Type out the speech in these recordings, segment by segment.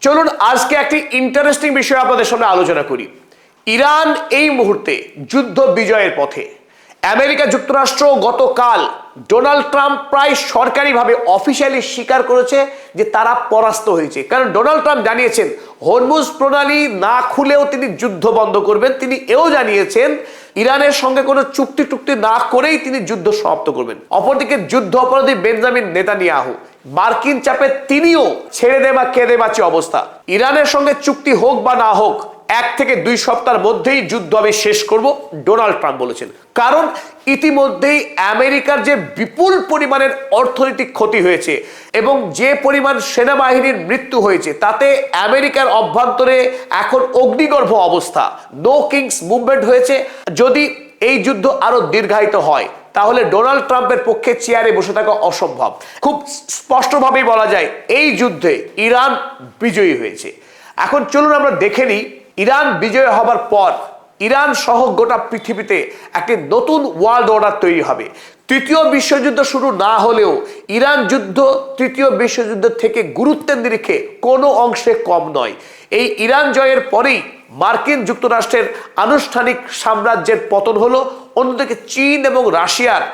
চলুন আজকে একটি ইন্টারেস্টিং বিষয় আপনাদের সামনে আলোচনা করি। ইরান এই মুহূর্তে যুদ্ধ বিজয়ের পথে। আমেরিকা যুক্তরাষ্ট্র গতকাল ডোনাল্ড ট্রাম্প প্রায় সরকারিভাবে অফিসিয়ালি স্বীকার করেছে যে তারা পরাস্ত হয়েছে, কারণ ডোনাল্ড ট্রাম্প জানিয়েছেন হরমুজ প্রণালী না খুলেও তিনি যুদ্ধ বন্ধ করবেন। তিনি এও জানিয়েছেন ইরানের সঙ্গে কোনো চুক্তি না করেই তিনি যুদ্ধ সমাপ্ত করবেন। অপরদিকে যুদ্ধ অপরাধী বেঞ্জামিন নেতানিয়াহু মার্কিন চাপে তিনিও ছেড়ে দে বা কেঁদে বাঁচি অবস্থা। ইরানের সঙ্গে চুক্তি হোক বা না হোক 1 থেকে 2 সপ্তাহের মধ্যেই যুদ্ধ আমি শেষ করব, ডোনাল্ড ট্রাম্প বলেছেন। কারণ ইতিমধ্যেই আমেরিকার যে বিপুল পরিমাণের অর্থনৈতিক ক্ষতি হয়েছে এবং যে পরিমাণ সেনাবাহিনীর মৃত্যু হয়েছে তাতে আমেরিকার অভ্যন্তরে এখন অগ্নিগর্ভ অবস্থা, নো কিংস মুভমেন্ট হয়েছে। যদি এই যুদ্ধ আরো দীর্ঘায়িত হয় তাহলে ডোনাল্ড ট্রাম্পের পক্ষে চেয়ারে বসে থাকা অসম্ভব। খুব স্পষ্টভাবেই বলা যায় এই যুদ্ধে ইরান বিজয়ী হয়েছে। এখন চলুন আমরা দেখে নিই ইরান বিজয় হবার পর ইরান সহ গোটা পৃথিবীতে একটি নতুন ওয়ার্ল্ড অর্ডার তৈরি হবে। তৃতীয় বিশ্বযুদ্ধ শুরু না হলেও ইরান যুদ্ধ তৃতীয় বিশ্বযুদ্ধের থেকে গুরুত্বের নিরিখে কোনো অংশে কম নয়। এই ইরান জয়ের পরেই মার্কিন যুক্তরাষ্ট্রের আনুষ্ঠানিক সাম্রাজ্যের পতন হলো, অন্যদিকে চীন এবং রাশিয়ার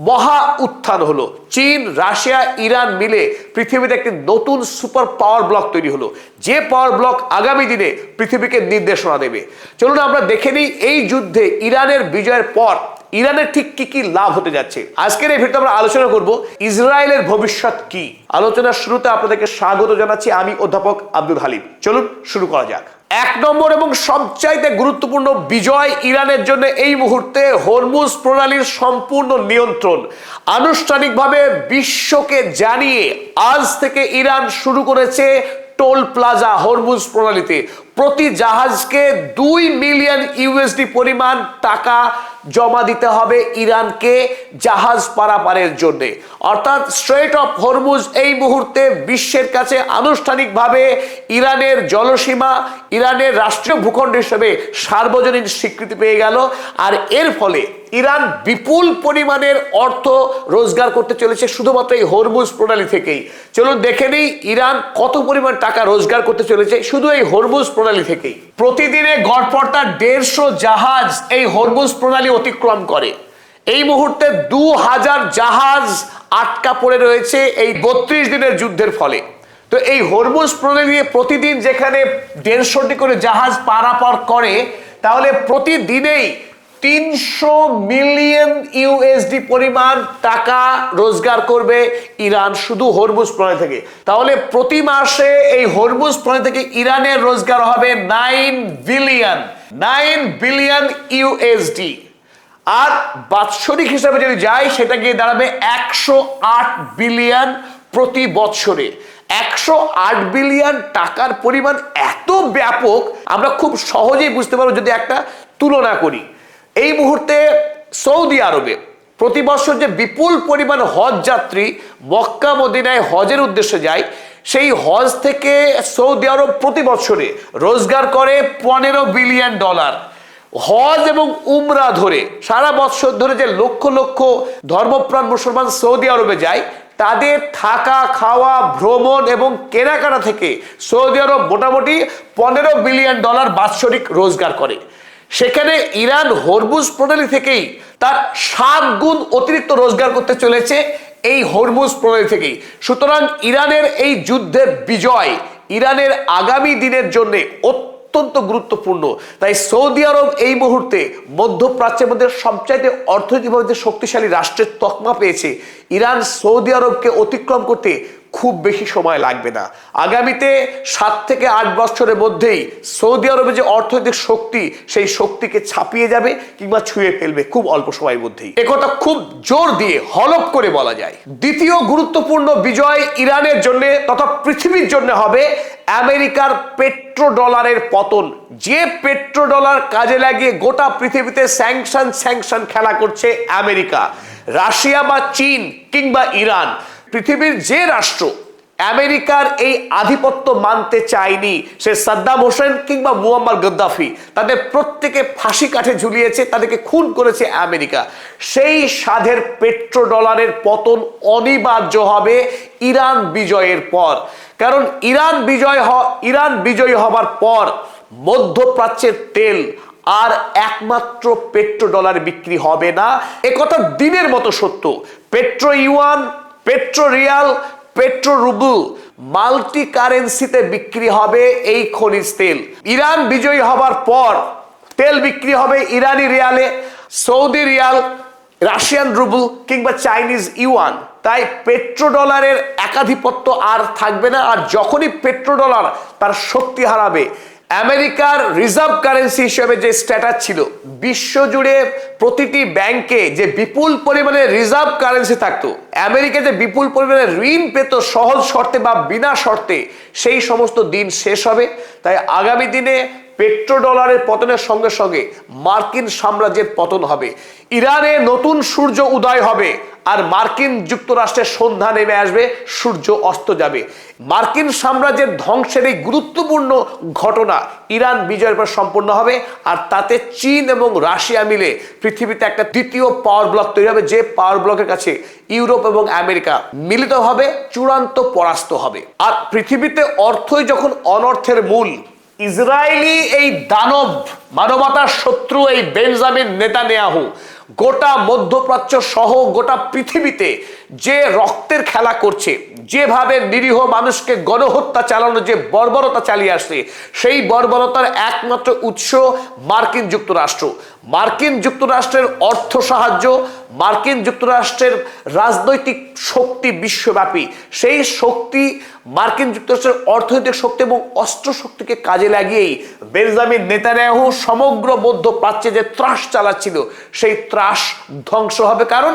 মহা উত্থান হলো। চীন, রাশিয়া, ইরান মিলে পৃথিবীতে একটি নতুন সুপার পাওয়ার ব্লক তৈরি হলো, যে পাওয়ার ব্লক আগামী দিনে পৃথিবীকে নির্দেশনা দেবে। চলুন আমরা দেখে নিই এই যুদ্ধে ইরানের বিজয়ের পর ইরানের ঠিক কি কি লাভ হতে যাচ্ছে। আজকের এই ভিডিওতে আমরা আলোচনা করব ইসরায়েলের ভবিষ্যৎ কি। আলোচনার শুরুতে আপনাদেরকে স্বাগত জানাচ্ছি, আমি অধ্যাপক আব্দুল হালিম। চলুন শুরু করা যাক। 1 নম্বর এবং সবচাইতে গুরুত্বপূর্ণ বিজয় ইরানের জন্য এই মুহূর্তে হরমুজ প্রণালীর সম্পূর্ণ নিয়ন্ত্রণ। আনুষ্ঠানিকভাবে বিশ্বকে জানিয়ে আজ থেকে ইরান শুরু করেছে টোল প্লাজা হরমুজ প্রণালীতে। প্রতি জাহাজকে 2 মিলিয়ন ইউএসডি পরিমাণ টাকা জমা দিতে হবে ইরানকে জাহাজ পারাপারের জন্য। অর্থাৎ স্ট্রেট অফ হরমুজ এই মুহূর্তে বিশ্বের কাছে আনুষ্ঠানিকভাবে ইরানের জলসীমা, ইরানের রাষ্ট্রীয় ভূখণ্ড হিসেবে সার্বজনীন স্বীকৃতি পেয়ে গেল। আর এর ফলে ইরান বিপুল পরিমাণের অর্থ রোজগার করতে চলেছে শুধুমাত্র এই হরমুজ প্রণালী থেকেই। চলুন দেখে নিই ইরান কত পরিমাণ টাকা রোজগার করতে চলেছে শুধু এই হরমুজ প্রণালী থেকেই। প্রতিদিনে গড়পড়তা 150 জাহাজ এই হরমুজ প্রণালী অতিক্রম করে। এই মুহূর্তে 2000 জাহাজ আটকা পড়ে রয়েছে এই 32 দিনের যুদ্ধের ফলে। তো এই হরমুজ প্রণালী দিয়ে প্রতিদিন যেখানে 150টি করে জাহাজ পারাপার করে, তাহলে প্রতিদিনেই 300 মিলিয়ন ইউএসডি পরিমাণ টাকা রোজগার করবে ইরান শুধু হরমুজ প্রণালী থেকে। তাহলে প্রতি মাসে এই হরমুজ প্রণালী থেকে ইরানের রোজগার হবে 9 বিলিয়ন ইউএসডি। আর বাৎসরিক হিসাবে যদি যাই সেটা গিয়ে দাঁড়াবে 108 বিলিয়ন প্রতি বছরে। 108 বিলিয়ন টাকার পরিমাণ এত ব্যাপক, আমরা খুব সহজেই বুঝতে পারবো যদি একটা তুলনা করি। এই মুহূর্তে সৌদি আরবে প্রতি বছর যে বিপুল পরিমাণ হজ যাত্রী মক্কা মদিনায় হজের উদ্দেশ্যে যায়, সেই হজ থেকে সৌদি আরব প্রতি বছরে রোজগার করে $15 বিলিয়ন। হজ এবং উমরা ধরে সারা বছর ধরে যে লক্ষ লক্ষ ধর্মপ্রাণ মুসলমান সৌদি আরবে যায়, তাদের থাকা, খাওয়া, ভ্রমণ এবং কেনাকাটা থেকে সৌদি আরব মোটামুটি $15 বিলিয়ন বাৎসরিক রোজগার করে। সেখানে ইরান হরমুজ প্রণালী থেকেই তার 7 গুণ অতিরিক্ত রোজগার করতে চলেছে এই হরমুজ প্রণালী থেকেই। সুতরাং ইরানের এই যুদ্ধের বিজয় ইরানের আগামী দিনের জন্য অত্যন্ত গুরুত্বপূর্ণ। তাই সৌদি আরব এই মুহূর্তে মধ্যপ্রাচ্যের মধ্যে সবচাইতে অর্থনৈতিকভাবে শক্তিশালী রাষ্ট্রের তকমা পেয়েছে। ইরান সৌদি আরবকে অতিক্রম করতে খুব বেশি সময় লাগবে না। আগামীতে 7 থেকে 8 বছরের মধ্যেই সৌদি আরবের যে অর্থনৈতিক শক্তি, সেই শক্তিকে ছাপিয়ে যাবে কিংবা ছুঁয়ে ফেলবে খুব অল্প সময়ের মধ্যেই। একথা খুব জোর দিয়ে হলফ করে বলা যায়। দ্বিতীয় গুরুত্বপূর্ণ বিজয় ইরানের জন্য তথা পৃথিবীর জন্য হবে আমেরিকার পেট্রো ডলারের পতন। যে পেট্রো ডলার কাজে লাগিয়ে গোটা পৃথিবীতে স্যাংশন খেলা করছে আমেরিকা, রাশিয়া বা চীন কিংবা ইরান, পৃথিবীর যে রাষ্ট্র আমেরিকার এই আধিপত্য মানতে চায়নি। সে সাদ্দাম হোসেন কিংবা মুয়াম্মার গাদ্দাফি, তাদের প্রত্যেকে ফাঁসি কাঠে ঝুলিয়েছে, তাদেরকে খুন করেছে আমেরিকা। সেই সাধের পেট্রো ডলারের পতন অনিবার্য হবে ইরান বিজয়ের পর। কারণ ইরান বিজয়ী হবার পর মধ্যপ্রাচ্যের তেল আর একমাত্র পেট্রো ডলার বিক্রি হবে না, একথা দিনের মতো সত্য। Petro yuan, petro riyal, petro ruble multi কারেন্সিতে বিক্রি হবে এই খনিজ তেল। ইরান বিজয়ী হবার পর তেল বিক্রি হবে ইরানি রিয়ালে, সৌদি রিয়াল, রাশিয়ান রুবল কিংবা চাইনিজ ইউয়ান। তাই পেট্রো ডলারের একাধিপত্য আর থাকবে না। আর যখনই পেট্রো ডলার তার শক্তি হারাবে, আমেরিকার রিজার্ভ কারেন্সি হিসেবে যে স্ট্যাটাস ছিল, বিশ্বজুড়ে প্রতিটি ব্যাংকে যে বিপুল পরিমাণে রিজার্ভ কারেন্সি থাকতো, আমেরিকা যে বিপুল পরিমাণে ঋণ পেত সহজ শর্তে বা বিনা শর্তে, সেই সমস্ত দিন শেষ হবে। তাই আগামী দিনে পেট্রো ডলারের পতনের সঙ্গে সঙ্গে মার্কিন সাম্রাজ্যের পতন হবে। ইরানে নতুন সূর্য উদয় হবে আর মার্কিন যুক্তরাষ্ট্রের সন্ধ্যা নেমে আসবে, সূর্য অস্ত যাবে। মার্কিন সাম্রাজ্যের ধ্বংসের এই গুরুত্বপূর্ণ ঘটনা ইরান বিজয়ের পর সম্পন্ন হবে। আর তাতে চীন এবং রাশিয়া মিলে পৃথিবীতে একটা দ্বিতীয় পাওয়ার ব্লক তৈরি হবে, যে পাওয়ার ব্লকের কাছে ইউরোপ এবং আমেরিকা মিলিতভাবে চূড়ান্ত পরাস্ত হবে। আর পৃথিবীতে অর্থই যখন অনর্থের মূল, ইসরায়েলি এই দানব, মানবতার শত্রু এই বেঞ্জামিন নেতানিয়াহু গোটা মধ্যপ্রাচ্য সহ গোটা পৃথিবীতে যে রক্তের খেলা করছে, যেভাবে নিরীহ মানুষকে গণহত্যা চালানোর যে বর্বরতা চালিয়ে আসছে, সেই বর্বরতার একমাত্র উৎস মার্কিন যুক্তরাষ্ট্র। মার্কিন যুক্তরাষ্ট্রের অর্থ সাহায্য, মার্কিন যুক্তরাষ্ট্রের রাজনৈতিক শক্তি বিশ্বব্যাপী, সেই শক্তি মার্কিন যুক্তরাষ্ট্রের অর্থনৈতিক শক্তি এবং অস্ত্র শক্তিকে কাজে লাগিয়েই বেঞ্জামিন নেতানিয়াহু সমগ্র মধ্যপ্রাচ্যে যে ত্রাস চালাচ্ছিল, সেই ত্রাস ধ্বংস হবে। কারণ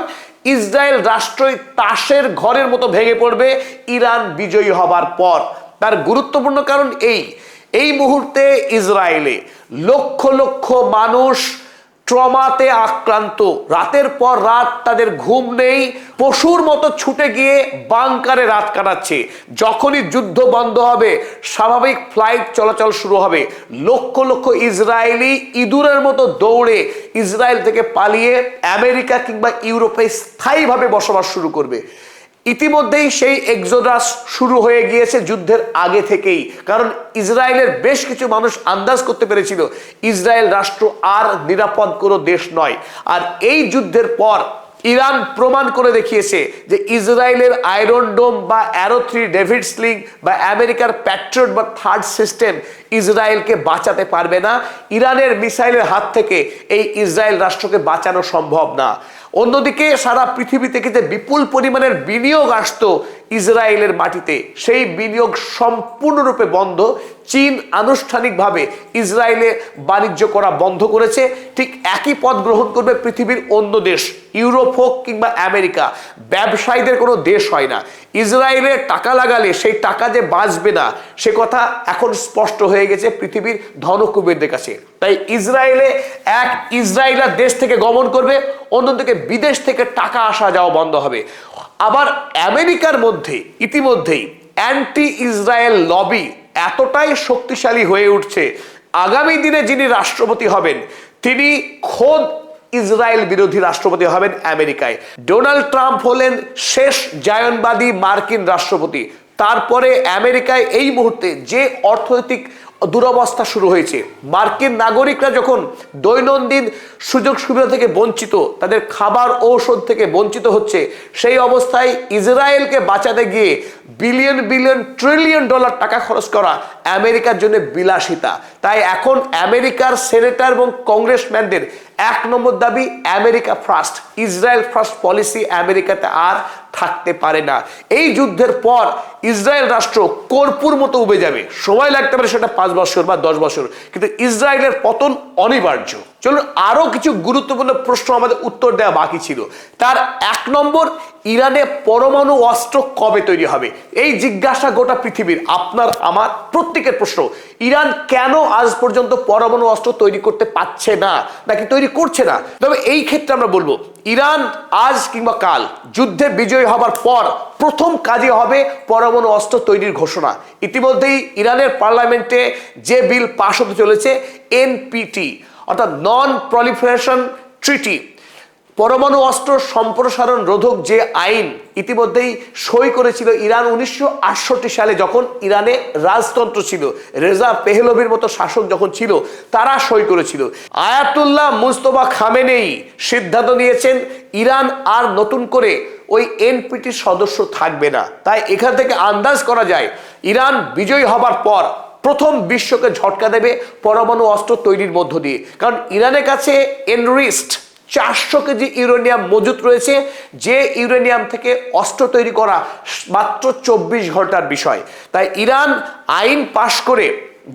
ইসরায়েল রাষ্ট্রই তাসের ঘরের মতো ভেঙে পড়বে ইরান বিজয়ী হবার পর। তার গুরুত্বপূর্ণ কারণ এই মুহূর্তে ইসরায়েলে লক্ষ লক্ষ মানুষ ট্রমাতে আক্রান্ত, রাতের পর রাত তাদের ঘুম নেই, পশুর মতো ছুটে গিয়ে বাংকারে রাত কাটাচ্ছে। যখনই যুদ্ধ বন্ধ হবে, স্বাভাবিক ফ্লাইট চলাচল শুরু হবে, লক্ষ লক্ষ ইসরায়েলি ইঁদুরের মতো দৌড়ে ইসরায়েল থেকে পালিয়ে আমেরিকা কিংবা ইউরোপে স্থায়ীভাবে বসবাস শুরু করবে। ইতিমধ্যেই সেই এক্সোডাস শুরু হয়ে গিয়েছে যুদ্ধের আগে থেকেই। কারণ ইসরায়েলের বেশ কিছু মানুষ আন্দাজ করতে পেরেছিল ইসরায়েল রাষ্ট্র আর নিরাপদ কোনো দেশ নয়। আর এই যুদ্ধের পর ইরান প্রমাণ করে দেখিয়েছে যে ইসরায়েলের আয়রন ডোম বা অ্যারো 3 ডেভিড স্লিং বা আমেরিকার প্যাট্রিয়ট বা থার্ড সিস্টেম ইসরায়েলকে বাঁচাতে পারবে না। ইরানের মিসাইলের হাত থেকে এই ইসরায়েল রাষ্ট্রকে বাঁচানো সম্ভব না। অন্যদিকে সারা পৃথিবী থেকে যে বিপুল পরিমাণের বিনিয়োগ আসতো ইসরায়েলের মাটিতে, সেই বিনিয়োগ সম্পূর্ণরূপে বন্ধ। চীন আনুষ্ঠানিকভাবে ইসরায়েলে বাণিজ্য করা বন্ধ করেছে। ঠিক একই পথ গ্রহণ করবে পৃথিবীর অন্য দেশ, ইউরোপ হোক কিংবা আমেরিকা। ব্যবসায়ীদের কোনো দেশ হয় না। ইসরায়েলে টাকা লাগালে সেই টাকা যে বাঁচবে না, সে কথা এখন স্পষ্ট হয়ে গেছে পৃথিবীর ধনকুবেরদের কাছে। তাই ইসরায়েলার দেশ থেকে গমন করবে, অন্যদিকে বিদেশ থেকে টাকা আসা যাওয়া বন্ধ হবে। আবার আমেরিকার মধ্যে ইতিমধ্যেই অ্যান্টি ইসরায়েল লবি এতটাই শক্তিশালী হয়ে উঠছে, আগামী দিনে যিনি রাষ্ট্রপতি হবেন তিনি খোদ ইসরায়েল বিরোধী রাষ্ট্রপতি হবেন আমেরিকায়। ডোনাল্ড ট্রাম্প হলেন শেষ জায়নবাদী মার্কিন রাষ্ট্রপতি। তারপরে আমেরিকায় এই মুহূর্তে যে অর্থনৈতিক দুরবস্থা শুরু হয়েছে, মার্কিন নাগরিকরা যখন দৈনন্দিন সুযোগ সুবিধা থেকে বঞ্চিত, তাদের খাবার ঔষধ থেকে বঞ্চিত হচ্ছে, সেই অবস্থায় ইসরায়েলকে বাঁচাতে গিয়ে বিলিয়ন বিলিয়ন ট্রিলিয়ন ডলার টাকা খরচ করা আমেরিকার জন্য বিলাসিতা। তাই এখন আমেরিকার সেনেটর এবং কংগ্রেসম্যানদের এক নম্বর দাবি America first, Israel first policy আমেরিকাতে আর থাকতে পারে না। এই যুদ্ধের পর ইসরায়েল রাষ্ট্র কর্পূর মতো উবে যাবে। সময় লাগতে পারে সেটা 5 বছর বা 10 বছর, কিন্তু ইসরায়েলের পতন অনিবার্য। চলুন আরো কিছু গুরুত্বপূর্ণ প্রশ্ন আমাদের উত্তর দেওয়া বাকি ছিল। তার 1 নম্বর, ইরানে পরমাণু অস্ত্র কবে তৈরি হবে? এই জিজ্ঞাসা গোটা পৃথিবীর, আপনার আমার প্রত্যেকের প্রশ্ন। ইরান কেন আজ পর্যন্ত পরমাণু অস্ত্র তৈরি করতে পারছে না, নাকি তৈরি করছে না? তবে এই ক্ষেত্রে আমরা বলবো, ইরান আজ কিংবা কাল যুদ্ধে বিজয়ী হবার পর প্রথম কাজে হবে পরমাণু অস্ত্র তৈরির ঘোষণা। ইতিমধ্যেই ইরানের পার্লামেন্টে যে বিল পাশ হতে চলেছে, এনপিটি অর্থাৎ নন প্রলিফারেশন ট্রিটি, পরমাণু অস্ত্র সম্প্রসারণ রোধক যে আইন, ইতিমধ্যেই সই করেছিল ইরান 1968 সালে, যখন ইরানে রাজতন্ত্র ছিল, রেজা পেহলভির মতো শাসক যখন ছিল, তারা সই করেছিল। আয়াতুল্লাহ মুস্তফা খামেনেই সিদ্ধান্ত নিয়েছেন ইরান আর নতুন করে ওই এনপিটির সদস্য থাকবে না। তাই এখান থেকে আন্দাজ করা যায় ইরান বিজয়ী হবার পর প্রথম বিশ্বকে ঝটকা দেবে পরমাণু অস্ত্র তৈরির মধ্য দিয়ে। কারণ ইরানের কাছে এনরিস্ট 400 কেজি ইউরেনিয়াম মজুত রয়েছে, যে ইউরেনিয়াম থেকে অস্ত্র তৈরি করা মাত্র 24 ঘন্টার বিষয়। তাই ইরান আইন পাশ করে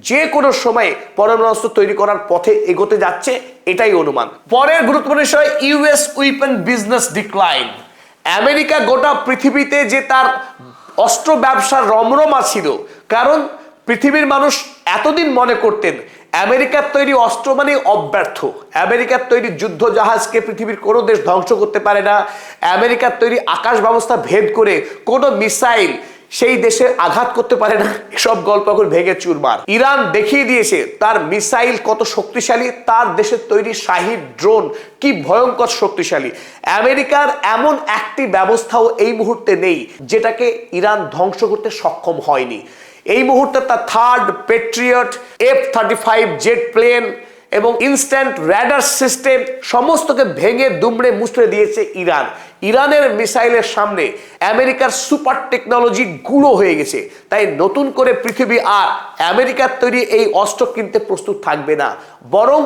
যে কোনো সময় পরমাণু অস্ত্র তৈরি করার পথে এগোতে যাচ্ছে, এটাই অনুমান। পরের গুরুত্বপূর্ণ বিষয়, US weapon business decline. America গোটা পৃথিবীতে যে তার অস্ত্র ব্যবসার রমরমা ছিল, কারণ পৃথিবীর মানুষ এতদিন মনে করতেন আমেরিকার তৈরি অস্ত্র মানে অব্যর্থ, আমেরিকার তৈরি যুদ্ধ জাহাজকে পৃথিবীর কোনো দেশ ধ্বংস করতে পারে না, আমেরিকার তৈরি আকাশ ব্যবস্থা ভেদ করে কোনো মিসাইল সেই দেশে আঘাত করতে পারে না। এসব গল্প এখন ভেঙে চুরমার। ইরান দেখিয়ে দিয়েছে তার মিসাইল কত শক্তিশালী, তার দেশের তৈরি শাহিদ ড্রোন কি ভয়ঙ্কর শক্তিশালী। আমেরিকার এমন একটি ব্যবস্থাও এই মুহূর্তে নেই যেটাকে ইরান ধ্বংস করতে সক্ষম হয়নি। এই মুহূর্তে তার third patriot, F-35 jet plane এবং ইনস্ট্যান্ট র্যাডার সিস্টেম সমস্তকে ভেঙে দুমড়ে মুচড়ে দিয়েছে ইরান। ইরানের মিসাইলের সামনে আমেরিকার সুপার টেকনোলজি গুঁড়ো হয়ে গেছে। তাই নতুন করে পৃথিবী আর আমেরিকার তৈরি এই অস্ত্র কিনতে প্রস্তুত থাকবে না, বরং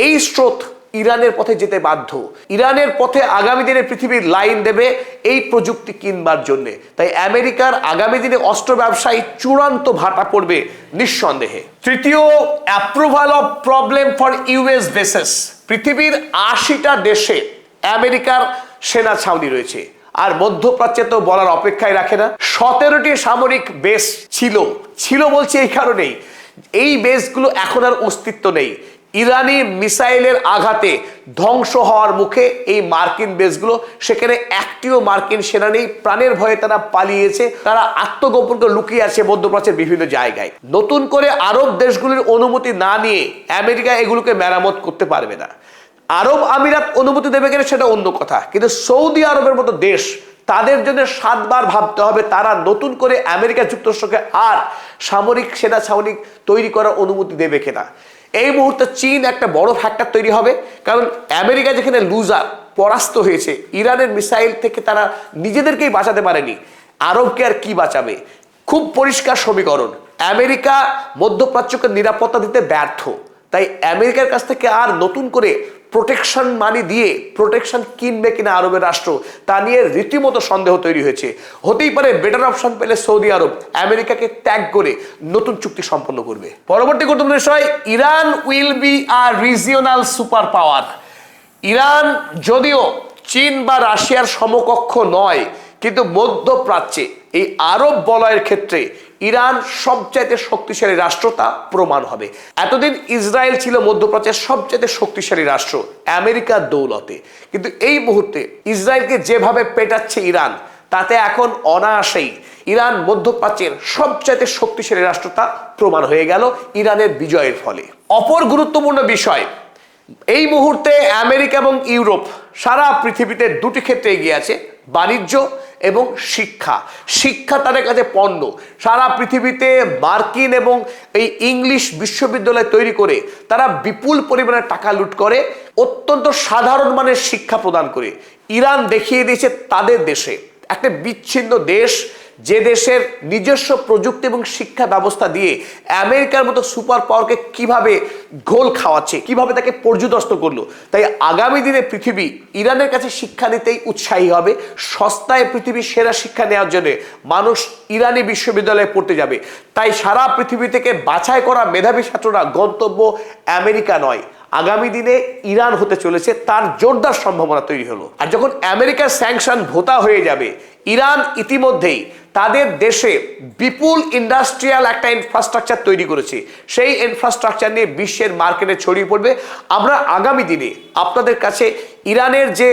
এই স্রোত ইরানের পথে যেতে বাধ্য। ইরানের পথে আগামী দিনে পৃথিবীর লাইন দেবে এই প্রযুক্তি কিনবার জন্য। তাই আমেরিকার আগামী দিনে অস্ত্র ব্যবসায় চূড়ান্ত ভাটা পড়বে নিঃসন্দেহে। তৃতীয়, approval of problem for US bases. পৃথিবীর 80টা দেশে আমেরিকার সেনা ছাউনি রয়েছে, আর মধ্যপ্রাচ্যে তো বলার অপেক্ষায় রাখে না। 17টি সামরিক বেস ছিল বলছি এই কারণেই, এই বেসগুলো এখন আর অস্তিত্ব নেই। ইরানি মিসাইলের আঘাতে ধ্বংস হওয়ার মুখে এই মার্কিন বেসগুলো, সেখানে একটিও মার্কিন সেনা নেই। প্রাণের ভয়ে তারা পালিয়েছে, তারা আত্মগোপন করে লুকিয়ে আছে মধ্যপ্রাচ্যের বিভিন্ন জায়গায়। নতুন করে আরব দেশগুলির অনুমতি না নিয়ে আমেরিকা এগুলোকে মেরামত করতে পারবে না। আরব আমিরাত অনুমতি দেবে কিনা সেটা অন্য কথা, কিন্তু সৌদি আরবের মতো দেশ, তাদের জন্য 7 বার ভাবতে হবে তারা নতুন করে আমেরিকা যুক্তরাষ্ট্রকে আর সামরিক সেনা ছাউনি তৈরি করার অনুমতি দেবে কিনা। এই মুহূর্তে চীন একটা বড় ফ্যাক্টর তৈরি হবে, কারণ আমেরিকা যেখানে লুজার, পরাস্ত হয়েছে, ইরানের মিসাইল থেকে তারা নিজেদেরকেই বাঁচাতে পারেনি, আরবকে আর কি বাঁচাবে? খুব পরিষ্কার সমীকরণ, আমেরিকা মধ্যপ্রাচ্যকে নিরাপত্তা দিতে ব্যর্থ। তাই আমেরিকার কাছ থেকে আর নতুন করে প্রোটেকশন মানি দিয়ে প্রোটেকশন কিনবে কিনা আরবের রাষ্ট্র, তা নিয়ে রীতিমতো সন্দেহ তৈরি হয়েছে। হতেই পারে বেটার অপশন পেলে সৌদি আরব আমেরিকাকে ত্যাগ করে নতুন চুক্তি সম্পন্ন করবে। পরবর্তী গুরুত্বপূর্ণ বিষয়, Iran will be a regional super power. Iran যদিও চীন বা রাশিয়ার সমকক্ষ নয়, কিন্তু মধ্যপ্রাচ্যে এই আরব বলয়ের ক্ষেত্রে ইরান সবচাইতে শক্তিশালী রাষ্ট্র, তা প্রমাণ হবে। এতদিন ইসরায়েল ছিল মধ্যপ্রাচ্যের সবচাইতে শক্তিশালী রাষ্ট্র আমেরিকার দৌলতে, কিন্তু এই মুহূর্তে ইসরায়েলকে যেভাবে পেটাচ্ছে ইরান, তাতে এখন অনায়াসেই ইরান মধ্যপ্রাচ্যের সবচাইতে শক্তিশালী রাষ্ট্র, তা প্রমাণ হয়ে গেল ইরানের বিজয়ের ফলে। অপর গুরুত্বপূর্ণ বিষয়, এই মুহূর্তে আমেরিকা এবং ইউরোপ সারা পৃথিবীতে দুটি ক্ষেত্রে এগিয়ে আছে, বাণিজ্য এবং শিক্ষা। শিক্ষা তাদের কাছে পণ্য। সারা পৃথিবীতে মার্কিন এবং এই ইংলিশ বিশ্ববিদ্যালয় তৈরি করে তারা বিপুল পরিমাণে টাকা লুট করে, অত্যন্ত সাধারণ মানের শিক্ষা প্রদান করে। ইরান দেখিয়ে দিয়েছে তাদের দেশে একটা বিচ্ছিন্ন দেশ, যে দেশের নিজস্ব প্রযুক্তি এবং শিক্ষা ব্যবস্থা দিয়ে আমেরিকার মতো সুপার পাওয়ারকে কিভাবে ঘোল খাওয়াচ্ছে, কিভাবে তাকে পর্যুদস্ত করলো। তাই আগামী দিনে পৃথিবী ইরানের কাছে শিক্ষা নিতেই উৎসাহী হবে। সস্তায় পৃথিবীর সেরা শিক্ষা নেওয়ার জন্য মানুষ ইরানি বিশ্ববিদ্যালয়ে পড়তে যাবে। তাই সারা পৃথিবী থেকে বাছাই করা মেধাবী ছাত্ররা গন্তব্য আমেরিকা নয়, আগামী দিনে ইরান হতে চলেছে তার জোরদার সম্ভাবনা তৈরি হলো। আর যখন আমেরিকার স্যাংশন ভোতা হয়ে যাবে, ইরান ইতিমধ্যেই তাদের দেশে বিপুল ইন্ডাস্ট্রিয়াল একটা ইনফ্রাস্ট্রাকচার তৈরি করেছে, সেই ইনফ্রাস্ট্রাকচার নিয়ে বিশ্বের মার্কেটে ছড়িয়ে পড়বে। আমরা আগামী দিনে আপনাদের কাছে ইরানের যে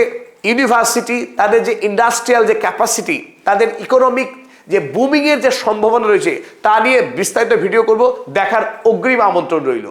ইউনিভার্সিটি, তাদের যে ইন্ডাস্ট্রিয়াল যে ক্যাপাসিটি, তাদের ইকোনমিক যে বুমিং এর যে সম্ভাবনা রয়েছে তা নিয়ে বিস্তারিত ভিডিও করব, দেখার অগ্রিম আমন্ত্রণ রইল।